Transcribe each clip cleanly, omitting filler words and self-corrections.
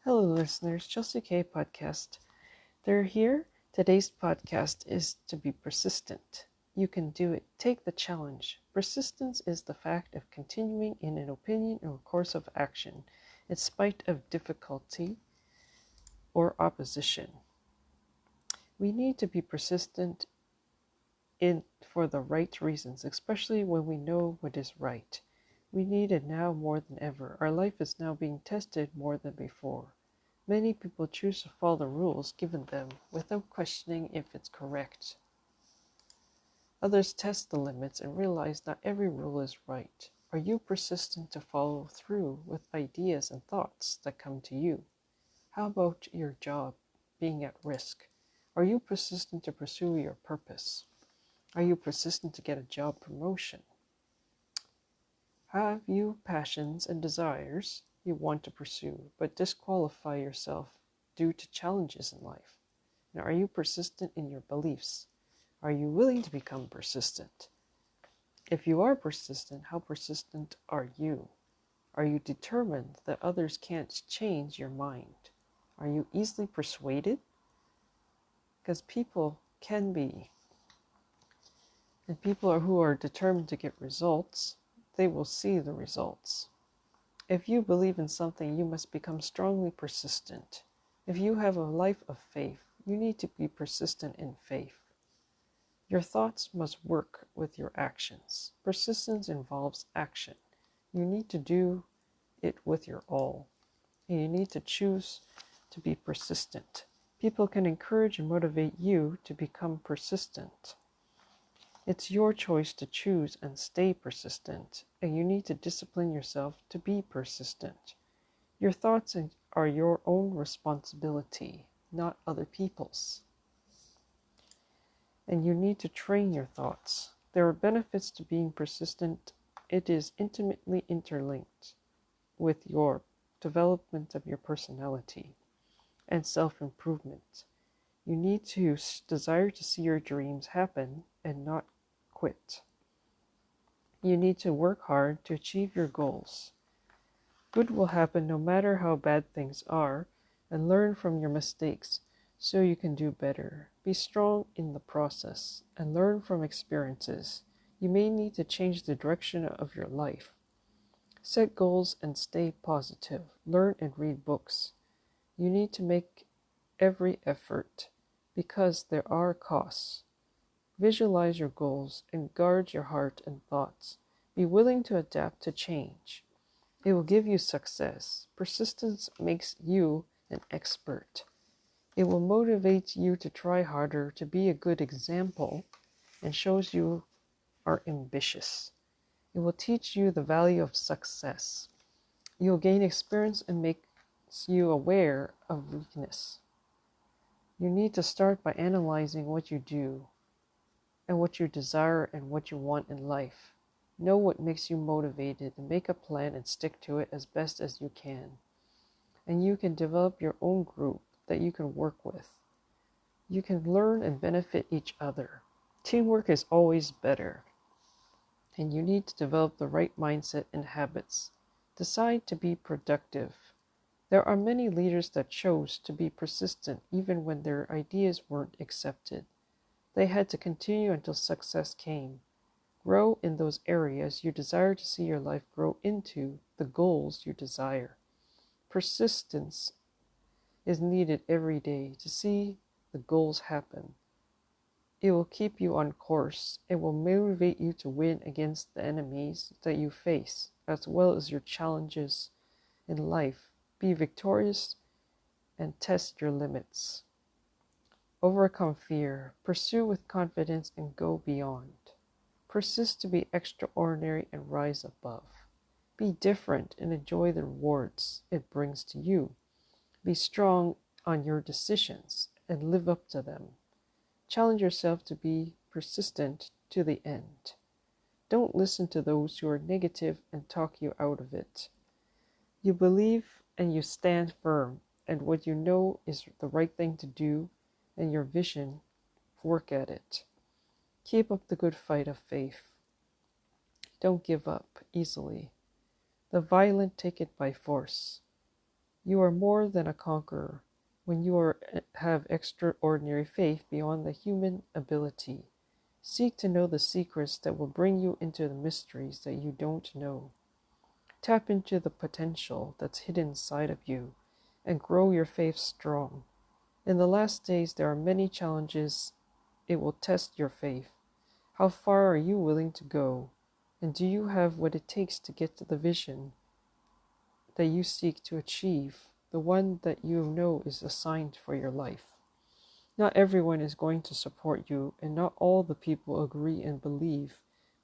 Hello, listeners. Chelsea K podcast. They're here. Today's podcast is to be persistent. You can do it. Take the challenge. Persistence is the fact of continuing in an opinion or course of action in spite of difficulty or opposition. We need to be persistent for the right reasons, especially when we know what is right. We need it now more than ever. Our life is now being tested more than before. Many people choose to follow the rules given them without questioning if it's correct. Others test the limits and realize not every rule is right. Are you persistent to follow through with ideas and thoughts that come to you? How about your job being at risk? Are you persistent to pursue your purpose? Are you persistent to get a job promotion? Have you passions and desires you want to pursue, but disqualify yourself due to challenges in life? And are you persistent in your beliefs? Are you willing to become persistent? If you are persistent, how persistent are you? Are you determined that others can't change your mind? Are you easily persuaded? Because people can be. And people who are determined to get results, they will see the results. If you believe in something, you must become strongly persistent. If you have a life of faith, you need to be persistent in faith. Your thoughts must work with your actions. Persistence involves action. You need to do it with your all. And you need to choose to be persistent. People can encourage and motivate you to become persistent. It's your choice to choose and stay persistent, and you need to discipline yourself to be persistent. Your thoughts are your own responsibility, not other people's. And you need to train your thoughts. There are benefits to being persistent. It is intimately interlinked with your development of your personality and self-improvement. You need to desire to see your dreams happen and not quit. You need to work hard to achieve your goals. Good will happen no matter how bad things are, and learn from your mistakes so you can do better. Be strong in the process and learn from experiences. You may need to change the direction of your life. Set goals and stay positive. Learn and read books. You need to make every effort because there are costs. Visualize your goals and guard your heart and thoughts. Be willing to adapt to change. It will give you success. Persistence makes you an expert. It will motivate you to try harder, to be a good example, and shows you are ambitious. It will teach you the value of success. You'll gain experience and makes you aware of weakness. You need to start by analyzing what you do and what you desire and what you want in life. Know what makes you motivated and make a plan and stick to it as best as you can. And you can develop your own group that you can work with. You can learn and benefit each other. Teamwork is always better. And you need to develop the right mindset and habits. Decide to be productive. There are many leaders that chose to be persistent even when their ideas weren't accepted. They had to continue until success came. Grow in those areas you desire to see your life grow into the goals you desire. Persistence is needed every day to see the goals happen. It will keep you on course. It will motivate you to win against the enemies that you face, as well as your challenges in life. Be victorious and test your limits. Overcome fear. Pursue with confidence and go beyond. Persist to be extraordinary and rise above. Be different and enjoy the rewards it brings to you. Be strong on your decisions and live up to them. Challenge yourself to be persistent to the end. Don't listen to those who are negative and talk you out of it. You believe and you stand firm, and what you know is the right thing to do, and your vision, work at it. Keep up the good fight of faith. Don't give up easily. The violent take it by force. You are more than a conqueror when you have extraordinary faith beyond the human ability. Seek to know the secrets that will bring you into the mysteries that you don't know. Tap into the potential that's hidden inside of you and grow your faith strong. In the last days, there are many challenges. It will test your faith. How far are you willing to go? And do you have what it takes to get to the vision that you seek to achieve, the one that you know is assigned for your life? Not everyone is going to support you, and not all the people agree and believe,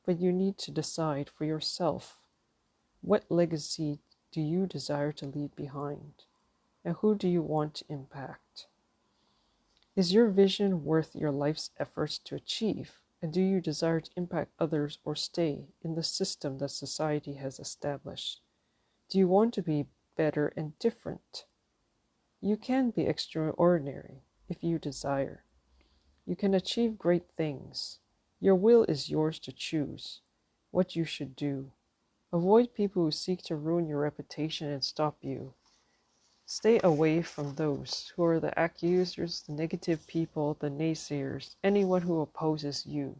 but you need to decide for yourself. What legacy do you desire to leave behind? And who do you want to impact? Is your vision worth your life's efforts to achieve? And do you desire to impact others or stay in the system that society has established? Do you want to be better and different? You can be extraordinary if you desire. You can achieve great things. Your will is yours to choose what you should do. Avoid people who seek to ruin your reputation and stop you. Stay away from those who are the accusers, the negative people, the naysayers, anyone who opposes you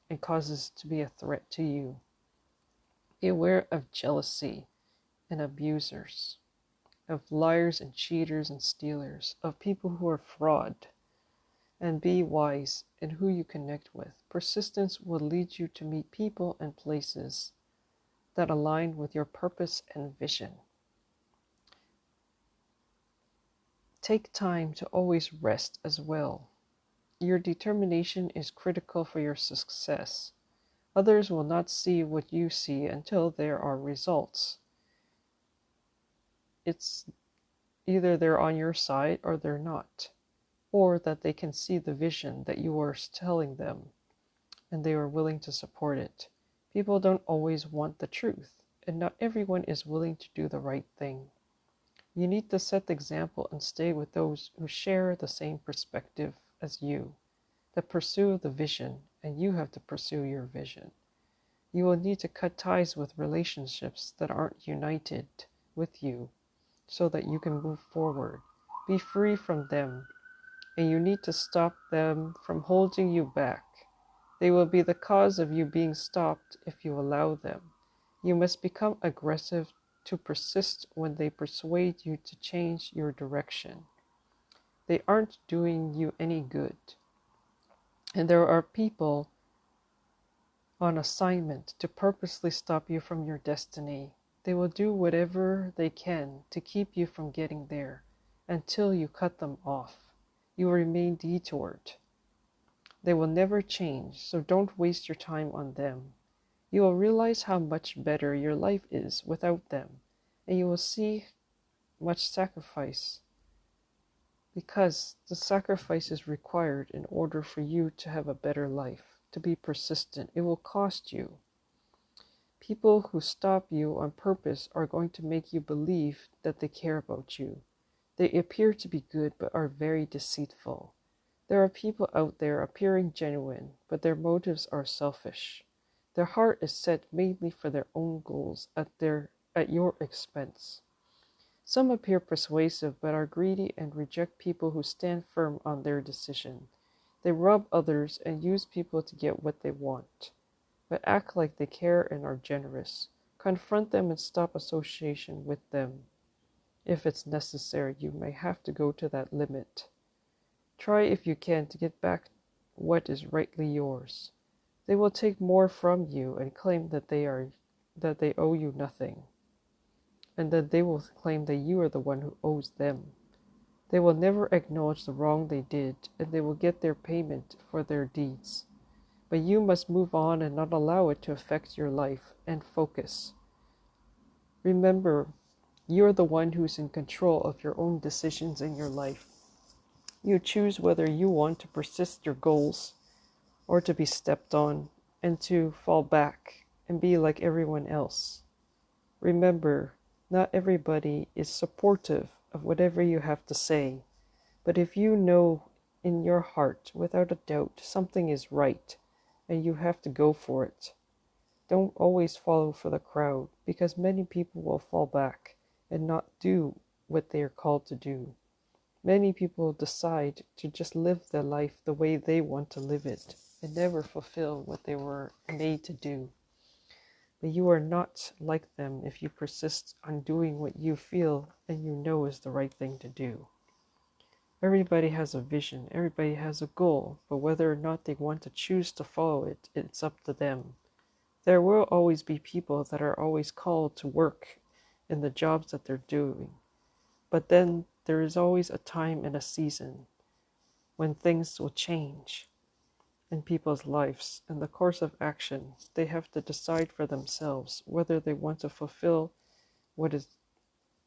and causes to be a threat to you. Be aware of jealousy and abusers, of liars and cheaters and stealers, of people who are fraud. And be wise in who you connect with. Persistence will lead you to meet people and places that align with your purpose and vision. Take time to always rest as well. Your determination is critical for your success. Others will not see what you see until there are results. It's either they're on your side or they're not, or that they can see the vision that you are telling them and they are willing to support it. People don't always want the truth, and not everyone is willing to do the right thing. You need to set the example and stay with those who share the same perspective as you, that pursue the vision, and you have to pursue your vision. You will need to cut ties with relationships that aren't united with you so that you can move forward. Be free from them, and you need to stop them from holding you back. They will be the cause of you being stopped if you allow them. You must become aggressive to persist when they persuade you to change your direction. They aren't doing you any good. And there are people on assignment to purposely stop you from your destiny. They will do whatever they can to keep you from getting there until you cut them off. You will remain detoured. They will never change, so don't waste your time on them. You will realize how much better your life is without them, and you will see much sacrifice, because the sacrifice is required in order for you to have a better life, to be persistent. It will cost you. People who stop you on purpose are going to make you believe that they care about you. They appear to be good, but are very deceitful. There are people out there appearing genuine, but their motives are selfish. Their heart is set mainly for their own goals at your expense. Some appear persuasive, but are greedy and reject people who stand firm on their decision. They rob others and use people to get what they want, but act like they care and are generous. Confront them and stop association with them. If it's necessary, you may have to go to that limit. Try if you can to get back what is rightly yours. They will take more from you and claim that they owe you nothing, and that they will claim that you are the one who owes them. They will never acknowledge the wrong they did, and they will get their payment for their deeds. But you must move on and not allow it to affect your life, and focus. Remember, you're the one who's in control of your own decisions in your life. You choose whether you want to persist your goals or to be stepped on and to fall back and be like everyone else. Remember, not everybody is supportive of whatever you have to say, but if you know in your heart, without a doubt, something is right and you have to go for it, don't always follow for the crowd, because many people will fall back and not do what they are called to do. Many people decide to just live their life the way they want to live it and never fulfill what they were made to do. But you are not like them if you persist on doing what you feel and you know is the right thing to do. Everybody has a vision, everybody has a goal, but whether or not they want to choose to follow it, it's up to them. There will always be people that are always called to work in the jobs that they're doing. But then there is always a time and a season when things will change in people's lives. In the course of action, they have to decide for themselves whether they want to fulfill what is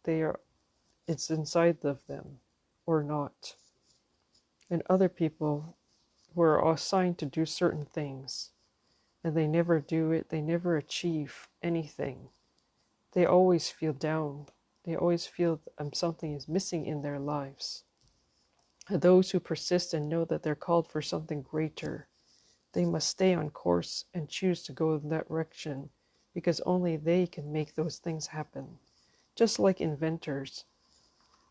it's inside of them or not. And other people who are assigned to do certain things and they never do it, they never achieve anything. They always feel down. They always feel something is missing in their lives. And those who persist and know that they're called for something greater, they must stay on course and choose to go in that direction because only they can make those things happen. Just like inventors,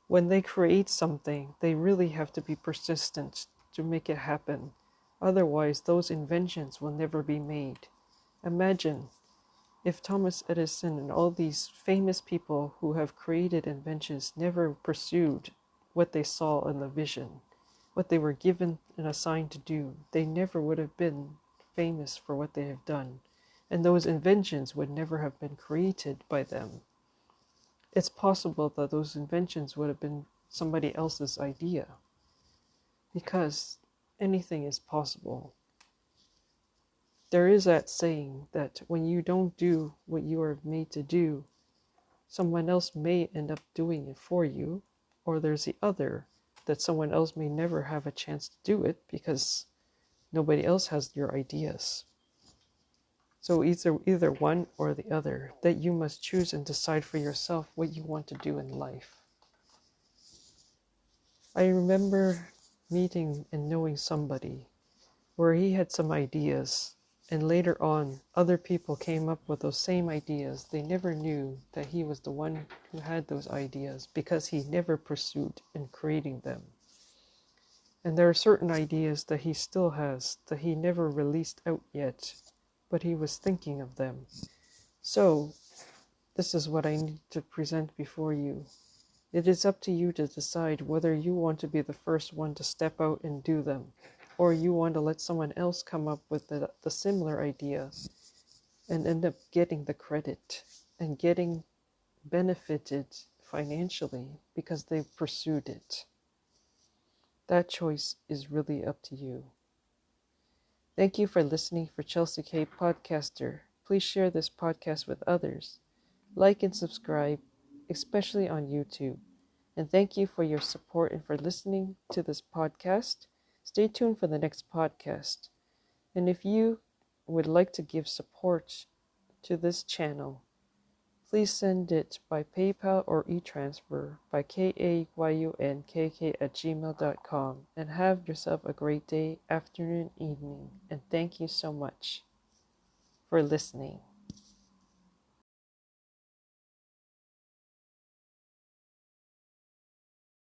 when they create something, they really have to be persistent to make it happen. Otherwise, those inventions will never be made. Imagine if Thomas Edison and all these famous people who have created inventions never pursued what they saw in the vision, what they were given and assigned to do, they never would have been famous for what they have done, and those inventions would never have been created by them. It's possible that those inventions would have been somebody else's idea, because anything is possible. There is that saying that when you don't do what you are made to do, someone else may end up doing it for you, or there's the other, that someone else may never have a chance to do it because nobody else has your ideas. So either one or the other, that you must choose and decide for yourself what you want to do in life. I remember meeting and knowing somebody where he had some ideas, and later on other people came up with those same ideas. They never knew that he was the one who had those ideas because he never pursued in creating them. And there are certain ideas that he still has that he never released out yet, but he was thinking of them. So, this is what I need to present before you. It is up to you to decide whether you want to be the first one to step out and do them, or you want to let someone else come up with the similar idea and end up getting the credit and getting benefited financially because they pursued it. That choice is really up to you. Thank you for listening for Chelsea K Podcaster. Please share this podcast with others. Like and subscribe, especially on YouTube. And thank you for your support and for listening to this podcast. Stay tuned for the next podcast. And if you would like to give support to this channel, please send it by PayPal or e-transfer by kayunkk@gmail.com, and have yourself a great day, afternoon, evening, and thank you so much for listening.